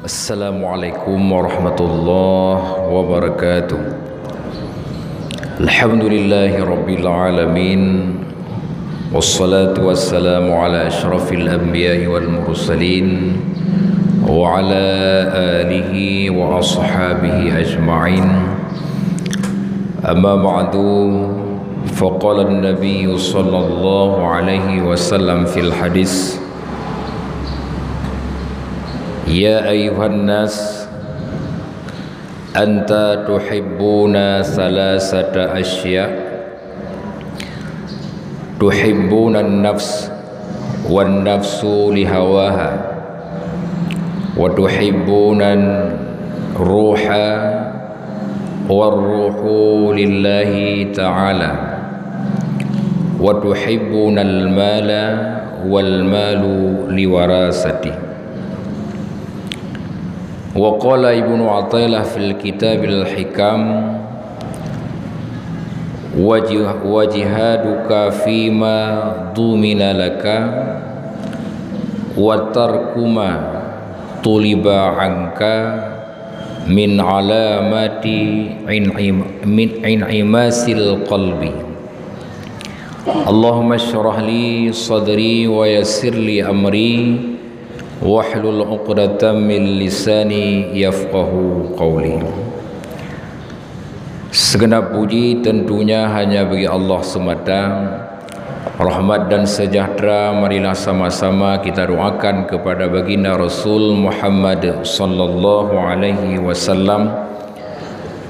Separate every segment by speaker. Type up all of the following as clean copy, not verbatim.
Speaker 1: Assalamualaikum warahmatullahi wabarakatuh. Alhamdulillahi rabbil alamin. Wassalatu wassalamu ala asyrafil anbiya'i wal mursalin wa ala alihi wa ashabihi ajma'in. Amma ba'du, faqala an-nabiy sallallahu alaihi wasallam fil hadis: Ya ayuhan nas, anta tuhibbuna salasata asya, tuhibbuna an-nafs wan nafsu lihawaha, wa tuhibbuna ruha war ruhu lillahi ta'ala, wa tuhibbuna al-mala wal malu liwarasati. Wa qala Ibnu Athaillah fil Kitabil Hikam: wajihaduka fima dumina laka wa tarkuma tuliba anka min alamati in'imasil qalbi. Allahumma shrah li sadri wa yassir li amri wahlul 'uqdatam min lisani yafqahu qawli. Segenap puji tentunya hanya bagi Allah semata. Rahmat dan sejahtera marilah sama-sama kita doakan kepada baginda Rasul Muhammad sallallahu alaihi wasallam,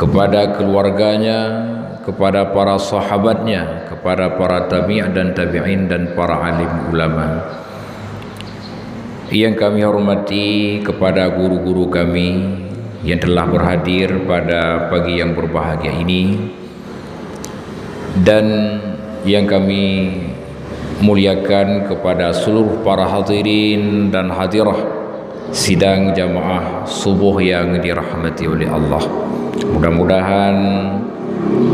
Speaker 1: kepada keluarganya, kepada para sahabatnya, kepada para tabi' dan tabi'in dan para alim ulama. Yang kami hormati kepada guru-guru kami yang telah berhadir pada pagi yang berbahagia ini, dan yang kami muliakan kepada seluruh para hadirin dan hadirah sidang jamaah subuh yang dirahmati oleh Allah. Mudah-mudahan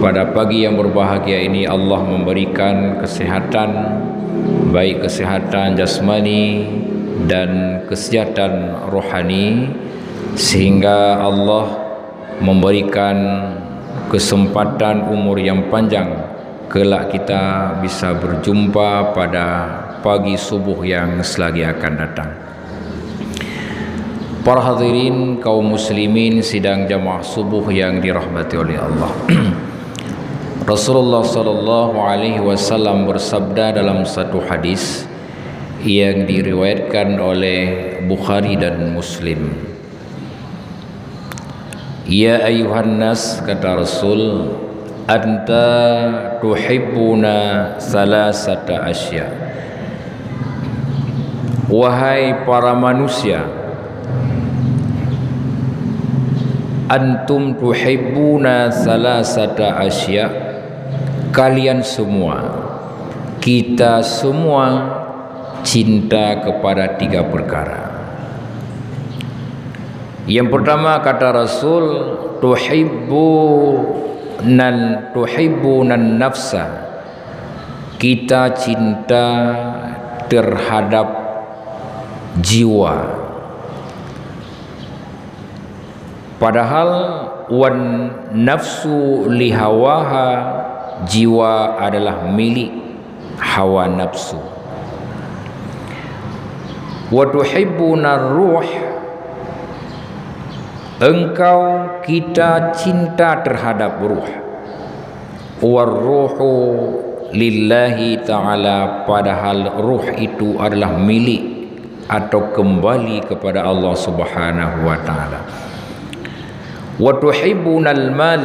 Speaker 1: pada pagi yang berbahagia ini Allah memberikan kesehatan, baik kesehatan jasmani dan kesejahteraan rohani, sehingga Allah memberikan kesempatan umur yang panjang kelak kita bisa berjumpa pada pagi subuh yang selagi akan datang. Para hadirin kaum muslimin sidang jamaah subuh yang dirahmati oleh Allah. Rasulullah sallallahu alaihi wasallam bersabda dalam satu hadis yang diriwayatkan oleh Bukhari dan Muslim: Ya ayuhan nas, kata Rasul, anta tuhibbuna salasata asya. Wahai para manusia, antum tuhibbuna salasata asya. Kalian semua, kita semua cinta kepada tiga perkara. Yang pertama, kata Rasul, tuhibbunan nafsa. Kita cinta terhadap jiwa. Padahal wan nafsu lihawaha, jiwa adalah milik hawa nafsu. Wa tuhibbuna ruh, engkau kita cinta terhadap ruh. War ruhu lillahi ta'ala, padahal ruh itu adalah milik atau kembali kepada Allah subhanahu wa ta'ala. Wa tuhibbunal mal,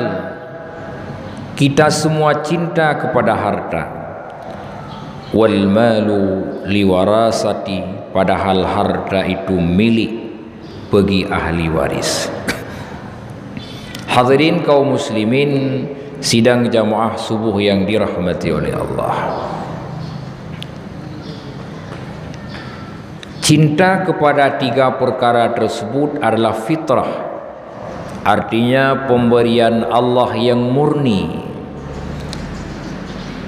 Speaker 1: kita semua cinta kepada harta. Wal malu liwarasati, padahal harta itu milik bagi ahli waris. Hadirin kaum muslimin sidang jamaah subuh yang dirahmati oleh Allah. Cinta kepada tiga perkara tersebut adalah fitrah, artinya pemberian Allah yang murni.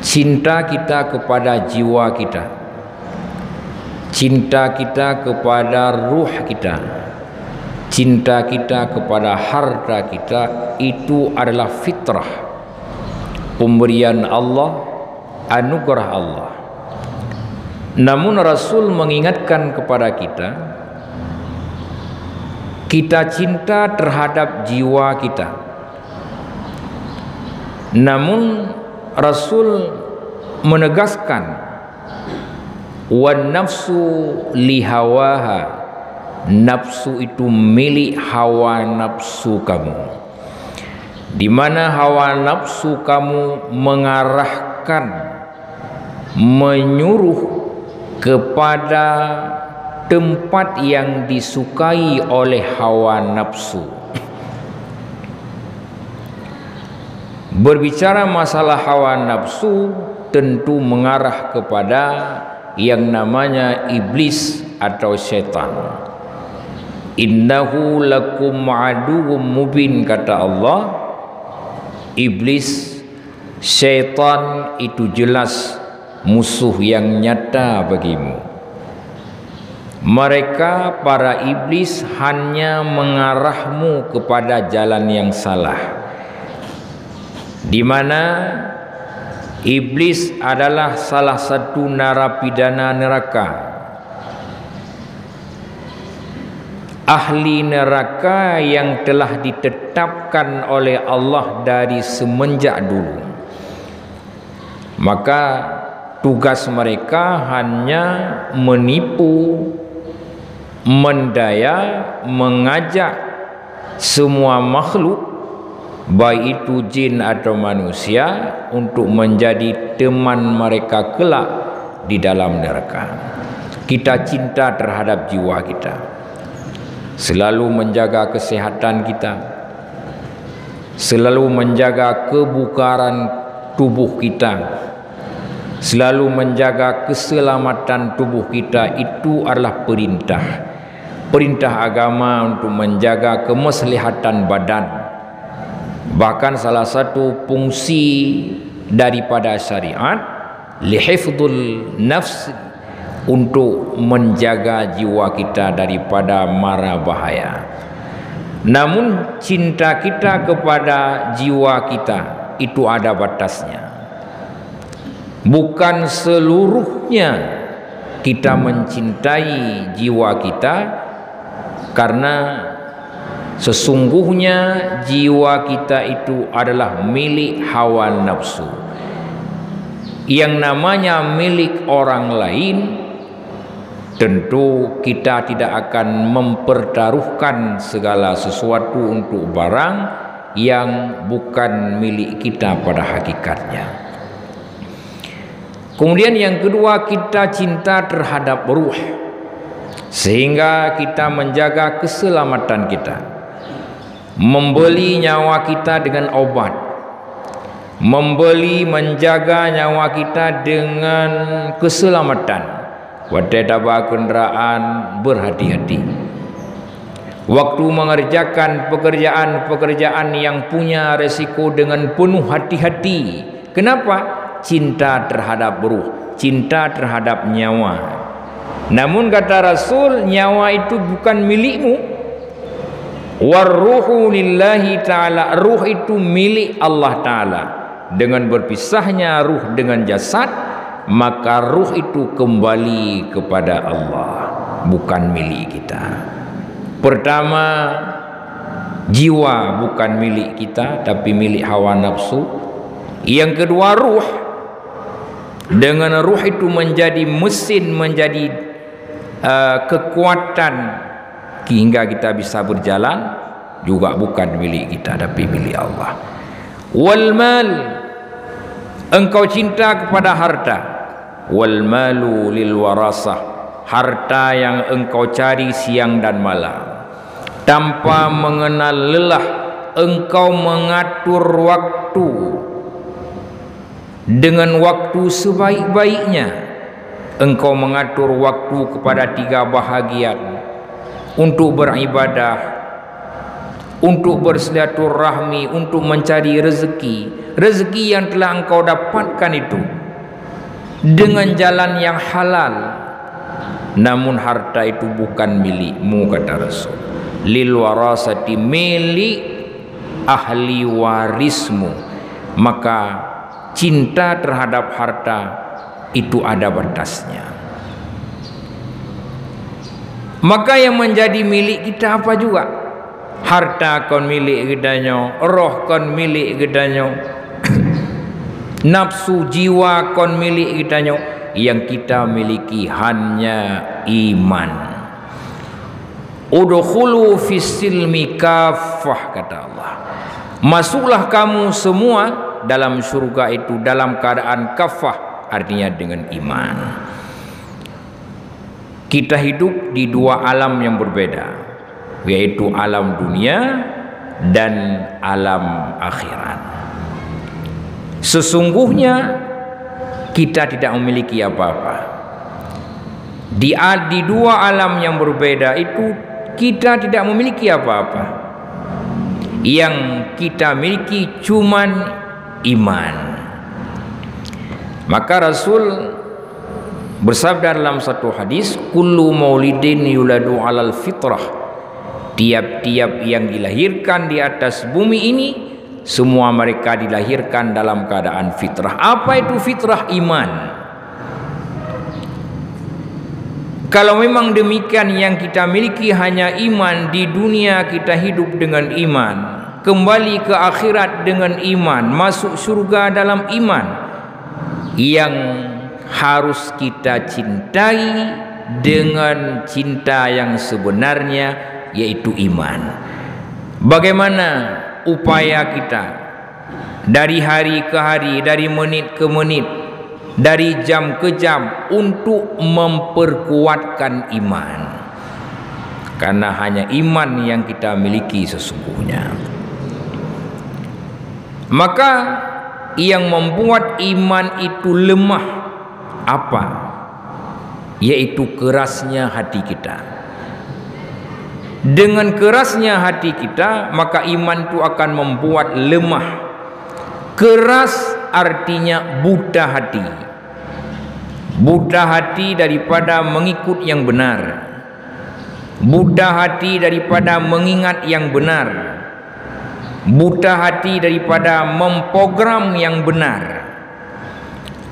Speaker 1: Cinta kita kepada jiwa kita, cinta kita kepada ruh kita, cinta kita kepada harta kita itu adalah fitrah, pemberian Allah, anugerah Allah. Namun Rasul mengingatkan kepada kita, kita cinta terhadap jiwa kita. Namun Rasul menegaskan, wan nafsu lihawaha, nafsu itu milik hawa nafsu kamu, di mana hawa nafsu kamu mengarahkan, menyuruh kepada tempat yang disukai oleh hawa nafsu. Berbicara masalah hawa nafsu tentu mengarah kepada yang namanya iblis atau syaitan. Innahu lakum aduwwum mubin, kata Allah. Iblis, syaitan itu jelas musuh yang nyata bagimu. Mereka para iblis hanya mengarahmu kepada jalan yang salah, di mana iblis adalah salah satu narapidana neraka, ahli neraka yang telah ditetapkan oleh Allah dari semenjak dulu. Maka tugas mereka hanya menipu, mendaya, mengajak semua makhluk, baik itu jin atau manusia, untuk menjadi teman mereka kelak di dalam neraka. Kita cinta terhadap jiwa kita, selalu menjaga kesehatan kita, selalu menjaga kebugaran tubuh kita, selalu menjaga keselamatan tubuh kita. Itu adalah perintah agama untuk menjaga kemaslahatan badan. Bahkan salah satu fungsi daripada syariat, lihifdzul nafs, untuk menjaga jiwa kita daripada mara bahaya. Namun cinta kita kepada jiwa kita itu ada batasnya. Bukan seluruhnya kita mencintai jiwa kita, karena sesungguhnya jiwa kita itu adalah milik hawa nafsu. Yang namanya milik orang lain, tentu kita tidak akan mempertaruhkan segala sesuatu untuk barang yang bukan milik kita pada hakikatnya. Kemudian yang kedua, kita cinta terhadap ruh, sehingga kita menjaga keselamatan kita, membeli nyawa kita dengan obat, menjaga nyawa kita dengan keselamatan. Wadadaba kenderaan, berhati-hati. Waktu mengerjakan pekerjaan-pekerjaan yang punya resiko dengan penuh hati-hati. Kenapa? Cinta terhadap ruh, cinta terhadap nyawa. Namun kata Rasul, nyawa itu bukan milikmu. Warruhu lillahi ta'ala, ruh itu milik Allah Ta'ala. Dengan berpisahnya ruh dengan jasad, maka ruh itu kembali kepada Allah, bukan milik kita. Pertama, jiwa bukan milik kita, tapi milik hawa nafsu. Yang kedua, ruh. Dengan ruh itu menjadi mesin, menjadi kekuatan hingga kita bisa berjalan, juga bukan milik kita tapi milik Allah. Wal mal, engkau cinta kepada harta. Wal malu lil warasah, harta yang engkau cari siang dan malam tanpa mengenal lelah. Engkau mengatur waktu dengan waktu sebaik-baiknya. Engkau mengatur waktu kepada 3 bahagian: untuk beribadah, untuk bersilaturahmi, untuk mencari rezeki yang telah engkau dapatkan itu dengan jalan yang halal. Namun harta itu bukan milikmu, kata Rasul. lil warasati, milik ahli warismu, maka cinta terhadap harta itu ada batasnya. Maka yang menjadi milik kita apa juga? Harta kon milik gedanya, roh kon milik gedanya, nafsu jiwa kon milik gedanya. Yang kita miliki hanya iman. Udkhulu fis-silmi kaffah, kata Allah. Masuklah kamu semua dalam surga itu dalam keadaan kafah, artinya dengan iman. Kita hidup di dua alam yang berbeda, yaitu alam dunia dan alam akhirat. Sesungguhnya kita tidak memiliki apa-apa. Di dua alam yang berbeda itu kita tidak memiliki apa-apa. Yang kita miliki cuman iman. Maka Rasul bersabda dalam satu hadis, kullu maulidin yuladu alal fitrah. Tiap-tiap yang dilahirkan di atas bumi ini, semua mereka dilahirkan dalam keadaan fitrah. Apa itu fitrah? Iman. Kalau memang demikian, yang kita miliki hanya iman, di dunia kita hidup dengan iman, kembali ke akhirat dengan iman, masuk surga dalam iman. Yang harus kita cintai dengan cinta yang sebenarnya, yaitu iman. Bagaimana upaya kita dari hari ke hari, dari menit ke menit, dari jam ke jam untuk memperkuatkan iman? Karena hanya iman yang kita miliki sesungguhnya. Maka yang membuat iman itu lemah apa? Yaitu kerasnya hati kita. Dengan kerasnya hati kita, maka iman itu akan membuat lemah. Keras artinya buta hati. Buta hati daripada mengikut yang benar. Buta hati daripada mengingat yang benar. Buta hati daripada memprogram yang benar.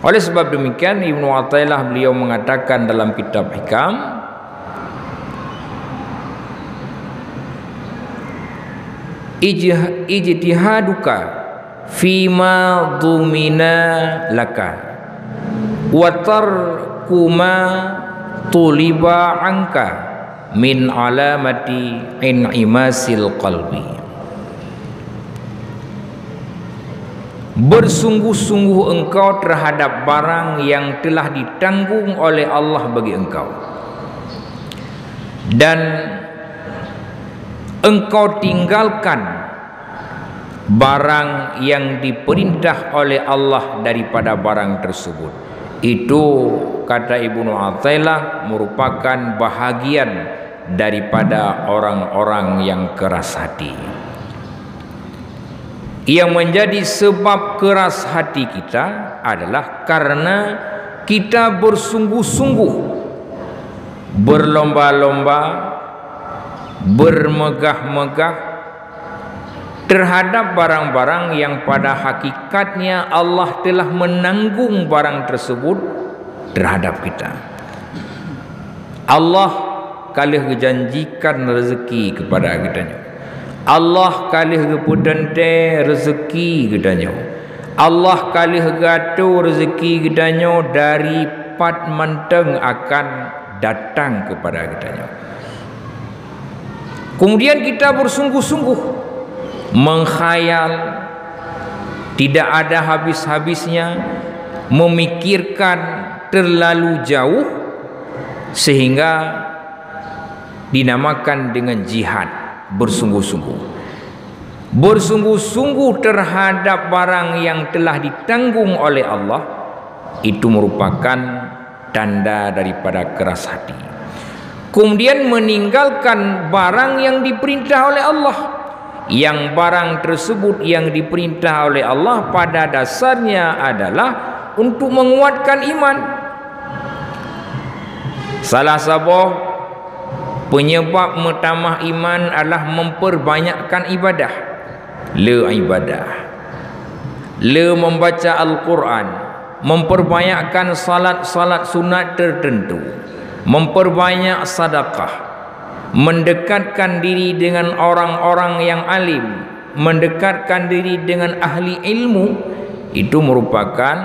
Speaker 1: Oleh sebab demikian, Ibnu Athaillah beliau mengatakan dalam kitab Hikam, ijtihaduka fima dhumina laka wa tarkuma tuliba anka min alamati in'imasil qalbi. Bersungguh-sungguh engkau terhadap barang yang telah ditanggung oleh Allah bagi engkau, dan engkau tinggalkan barang yang diperintah oleh Allah daripada barang tersebut. Itu, kata Ibnu Athaillah, merupakan bahagian daripada orang-orang yang keras hati. Yang menjadi sebab keras hati kita adalah karena kita bersungguh-sungguh, berlomba-lomba, bermegah-megah terhadap barang-barang yang pada hakikatnya Allah telah menanggung barang tersebut terhadap kita. Allah kalih janjikan rezeki kepada kitanya. Allah kalih gepudente rezeki kitanya. Allah kalih gato rezeki kitanya dari pat manteng akan datang kepada kitanya. Kemudian kita bersungguh-sungguh mengkhayal, tidak ada habis-habisnya, memikirkan terlalu jauh, sehingga dinamakan dengan jihad. Bersungguh-sungguh, bersungguh-sungguh terhadap barang yang telah ditanggung oleh Allah, itu merupakan tanda daripada keras hati. Kemudian meninggalkan barang yang diperintah oleh Allah, yang barang tersebut yang diperintah oleh Allah pada dasarnya adalah untuk menguatkan iman. Salah satu Penyebab bertambah iman adalah memperbanyakkan ibadah. Ibadah. Membaca Al-Quran, memperbanyakkan salat sunat tertentu, memperbanyak sedekah, mendekatkan diri dengan orang-orang yang alim, mendekatkan diri dengan ahli ilmu, itu merupakan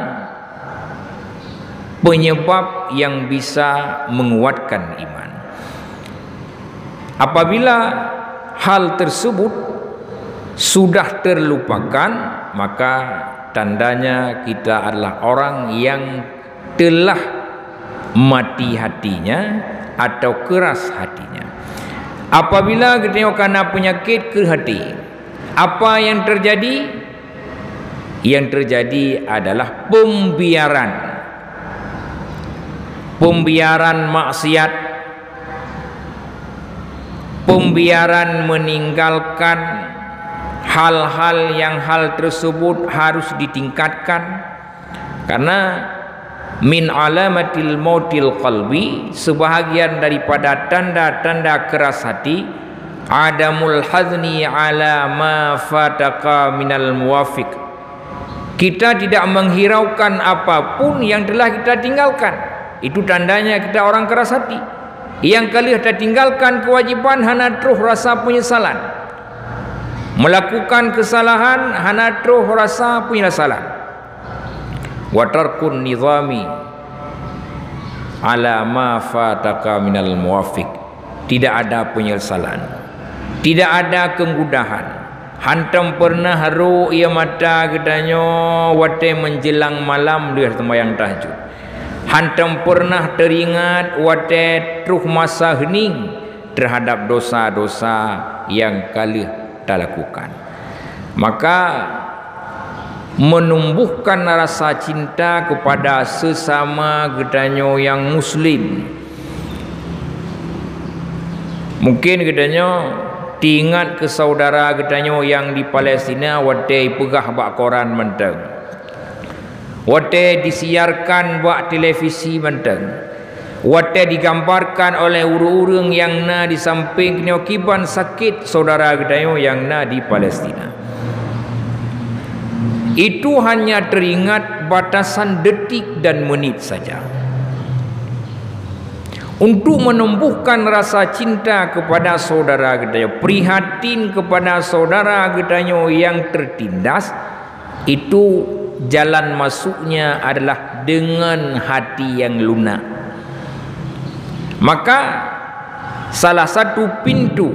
Speaker 1: penyebab yang bisa menguatkan iman. Apabila hal tersebut sudah terlupakan, maka tandanya kita adalah orang yang telah mati hatinya atau keras hatinya. Apabila kita tengok kena penyakit ke hati, apa yang terjadi? Yang terjadi adalah pembiaran maksiat, pembiaran meninggalkan hal-hal yang hal tersebut harus ditingkatkan. Karena min alamatil mautil qalbi, sebahagian daripada tanda-tanda keras hati, adamul hazni ala ma fataka minal muwafiq. Kita tidak menghiraukan apapun yang telah kita tinggalkan. Itu tandanya kita orang keras hati. Yang kali kita tinggalkan kewajiban, hana terus rasa penyesalan. Melakukan kesalahan, hana terus rasa penyesalan. Wa tarkun nizami ala ma fataka minal muwafiq. Tidak ada penyesalan, tidak ada kemudahan. Hantam pernah haru ia mata gedanyo wate menjelang malam dia sembahyang tahajud. Hantam pernah teringat wate terus masa hening terhadap dosa-dosa yang kali tak lakukan. Maka menumbuhkan rasa cinta kepada sesama gedanyo yang muslim. Mungkin gedanyo diingat ke saudara gedanyo yang di Palestina wate pegah bak koran menteng, wate disiarkan bak televisi menteng, wate digambarkan oleh urang-urang yang na di samping nyokiban sakit saudara gedanyo yang na di Palestina. Itu hanya teringat batasan detik dan menit saja. Untuk menumbuhkan rasa cinta kepada saudara gedanyo, prihatin kepada saudara gedanyo yang tertindas, itu jalan masuknya adalah dengan hati yang lunak. Maka salah satu pintu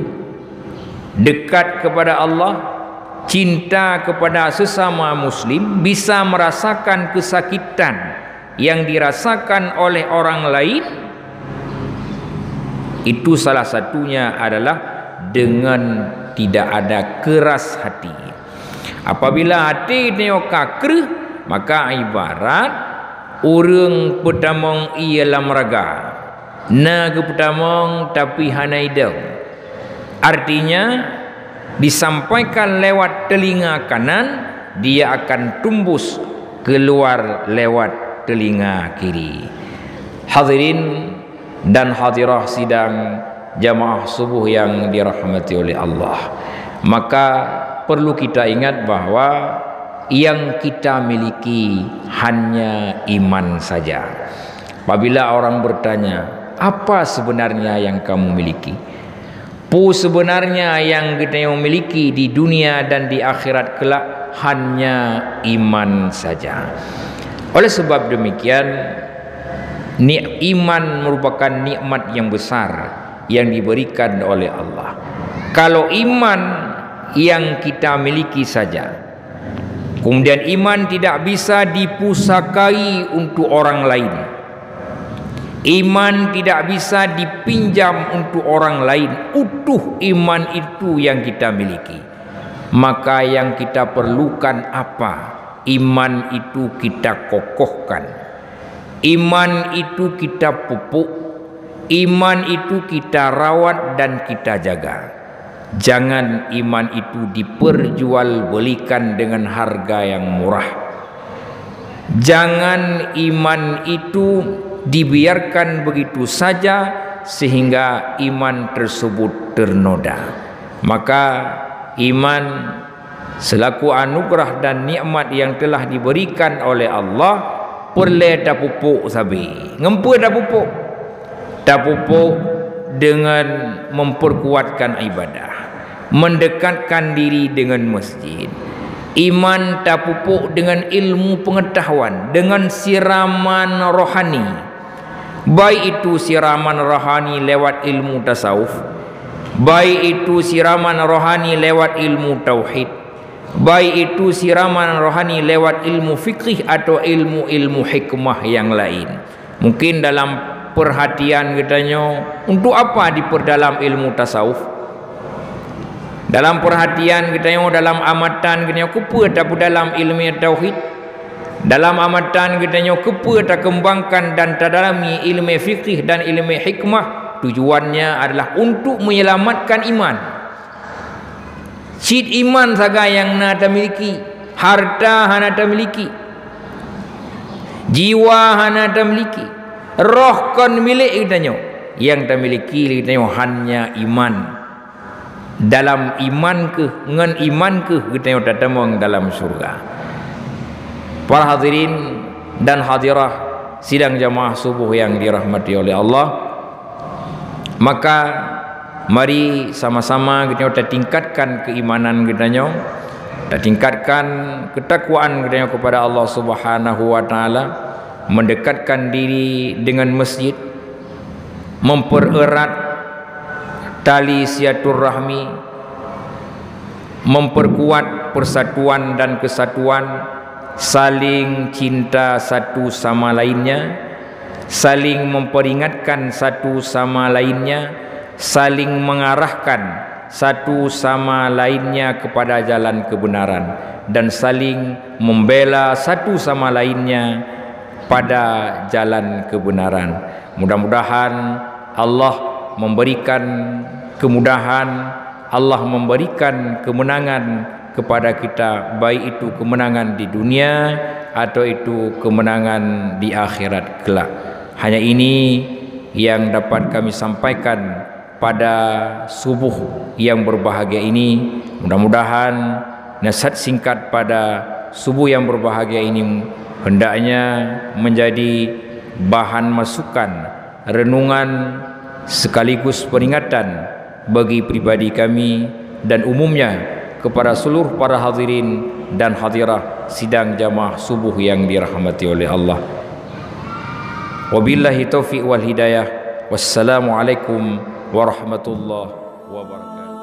Speaker 1: dekat kepada Allah, cinta kepada sesama muslim, bisa merasakan kesakitan yang dirasakan oleh orang lain. Itu salah satunya adalah dengan tidak ada keras hati. Apabila hati neo kakreh, maka ibarat orang petamong ialah meraga, na ke petamong tapi hanaidau. Artinya disampaikan lewat telinga kanan, dia akan tumbus keluar lewat telinga kiri. Hadirin dan hadirah sidang jamaah subuh yang dirahmati oleh Allah, maka perlu kita ingat bahwa yang kita miliki hanya iman saja. Apabila orang bertanya, apa sebenarnya yang kamu miliki? Sebenarnya yang kita miliki di dunia dan di akhirat kelak hanya iman saja. Oleh sebab demikian, iman merupakan nikmat yang besar yang diberikan oleh Allah. Kalau iman yang kita miliki saja, kemudian iman tidak bisa dipusakai untuk orang lain, iman tidak bisa dipinjam untuk orang lain, utuh iman itu yang kita miliki, maka yang kita perlukan apa? Iman itu kita kokohkan, iman itu kita pupuk, iman itu kita rawat dan kita jaga. Jangan iman itu diperjualbelikan dengan harga yang murah. Jangan iman itu dibiarkan begitu saja sehingga iman tersebut ternoda. Maka iman selaku anugerah dan nikmat yang telah diberikan oleh Allah, perlu dah pupuk sabi. Ngempur dah pupuk. Dah pupuk dengan memperkuatkan ibadah, mendekatkan diri dengan masjid. Iman tak pupuk dengan ilmu pengetahuan, dengan siraman rohani. Baik itu siraman rohani lewat ilmu tasawuf, baik itu siraman rohani lewat ilmu tauhid, baik itu siraman rohani lewat ilmu fikih atau ilmu-ilmu hikmah yang lain. Mungkin dalam perhatian katanya, untuk apa diperdalam ilmu tasawuf? Dalam perhatian kita tengok, dalam amatan kita tengok, kepa tak dalam ilmu tauhid. Dalam amatan kita tengok, kepa tak kembangkan dan terdalami ilmu fikih dan ilmu hikmah. Tujuannya adalah untuk menyelamatkan iman. Cid iman saga yang nak miliki, harta hana tak miliki, jiwa hana tak miliki, roh kon milik kita tengok. Yang tak miliki kita tengok hanya iman. Dalam iman ke, ngan iman ke kita yang tertemung dalam surga. Para hadirin dan hadirah sidang jamaah subuh yang dirahmati oleh Allah, maka mari sama-sama kita tingkatkan keimanan kita, kita tingkatkan ketakwaan kita kepada Allah Subhanahu wa taala, mendekatkan diri dengan masjid, mempererat tali silaturahmi, memperkuat persatuan dan kesatuan, saling cinta satu sama lainnya, saling memperingatkan satu sama lainnya, saling mengarahkan satu sama lainnya kepada jalan kebenaran, dan saling membela satu sama lainnya pada jalan kebenaran. Mudah-mudahan Allah memberikan kemudahan, Allah memberikan kemenangan kepada kita, baik itu kemenangan di dunia atau itu kemenangan di akhirat kelak. Hanya ini yang dapat kami sampaikan pada subuh yang berbahagia ini. Mudah-mudahan nasihat singkat pada subuh yang berbahagia ini hendaknya menjadi bahan masukan, renungan sekaligus peringatan bagi pribadi kami dan umumnya kepada seluruh para hadirin dan hadirah sidang jamaah subuh yang dirahmati oleh Allah. Wabillahi taufiq wal hidayah. Wassalamualaikum warahmatullahi wabarakatuh.